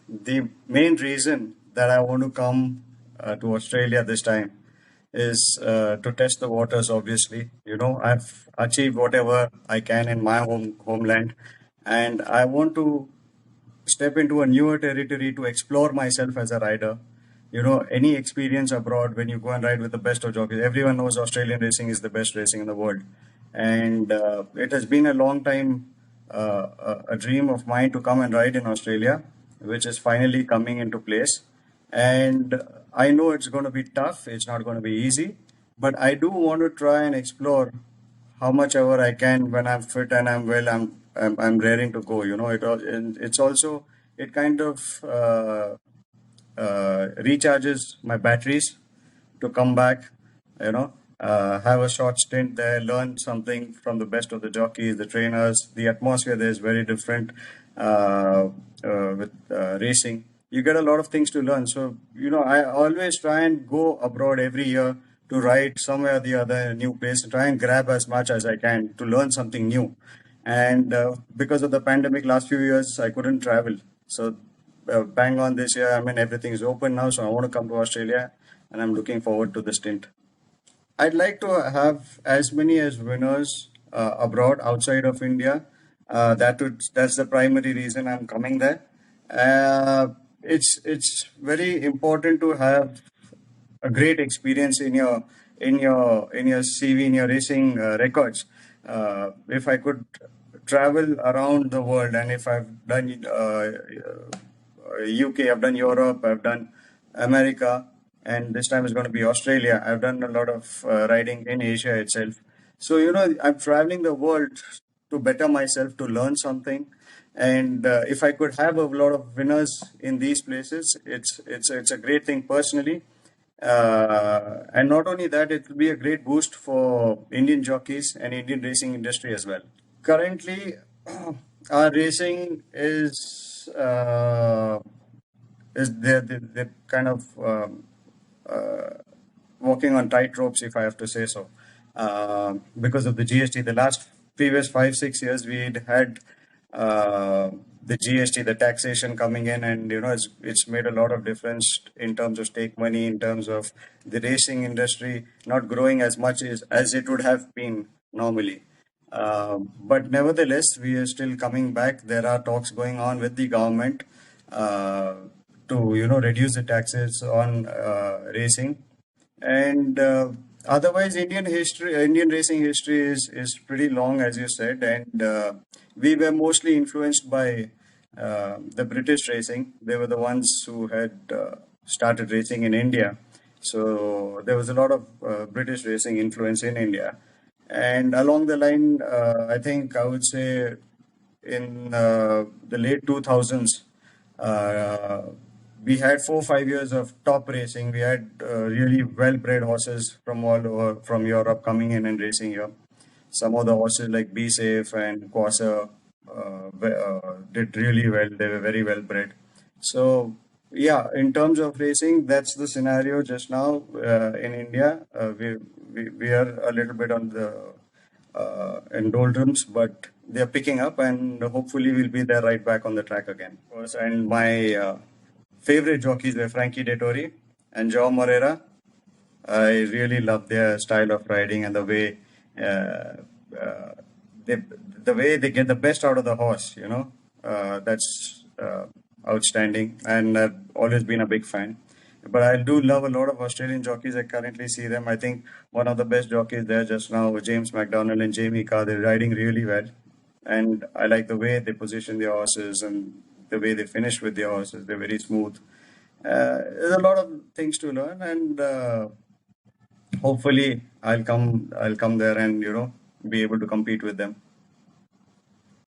the main reason that I want to come to Australia this time is to test the waters. Obviously, I've achieved whatever I can in my homeland, and I want to step into a newer territory to explore myself as a rider. Any experience abroad when you go and ride with the best of jockeys. Everyone knows Australian racing is the best racing in the world, and it has been a long time a dream of mine to come and ride in Australia, which is finally coming into place. And I know it's going to be tough. It's not going to be easy, but I do want to try and explore how much ever I can when I'm fit and I'm well. I'm raring to go. And it's also it kind of recharges my batteries to come back. Have a short stint there, learn something from the best of the jockeys, the trainers. The atmosphere there is very different with racing. You get a lot of things to learn. So, I always try and go abroad every year to ride somewhere or the other in a new place and try and grab as much as I can to learn something new. And because of the pandemic, last few years, I couldn't travel. So, bang on this year, I mean, everything is open now. So, I want to come to Australia and I'm looking forward to the stint. I'd like to have as many as winners abroad outside of India. That's the primary reason I'm coming there. It's very important to have a great experience in your CV, in your racing records. If I could travel around the world, and if I've done UK, I've done Europe, I've done America, and this time is going to be Australia. I've done a lot of riding in Asia itself. So, I'm traveling the world to better myself, to learn something. And if I could have a lot of winners in these places, it's a great thing personally. And not only that, it will be a great boost for Indian jockeys and Indian racing industry as well. Currently, our racing is they're kind of walking on tight ropes, if I have to say so, because of the GST. The last previous 5 6 years, we'd had the GST, the taxation coming in, and it's made a lot of difference in terms of stake money, in terms of the racing industry not growing as much as it would have been normally. But nevertheless, we are still coming back. There are talks going on with the government to reduce the taxes on racing, and otherwise Indian racing history is pretty long, as you said, and we were mostly influenced by the British racing. They were the ones who had started racing in India, so there was a lot of British racing influence in India. And along the line, I think I would say in the late 2000s, uh, we had 4 5 years of top racing. We had really well-bred horses from all over from Europe coming in and racing here. Some of the horses like Be Safe and Quasar did really well. They were very well-bred. So yeah, in terms of racing, that's the scenario just now in India. We are a little bit on the in doldrums, but they're picking up, and hopefully we'll be there right back on the track again. And my favorite jockeys were Frankie Dettori and Joe Moreira. I really love their style of riding and uh, uh, they, the way they get the best out of the horse. That's outstanding, and I've always been a big fan. But I do love a lot of Australian jockeys. I currently see them. I think one of the best jockeys there just now, James McDonald and Jamie Carr, they're riding really well. And I like the way they position their horses and the way they finish with their horses. They're very smooth. There's a lot of things to learn, and hopefully I'll come there and be able to compete with them.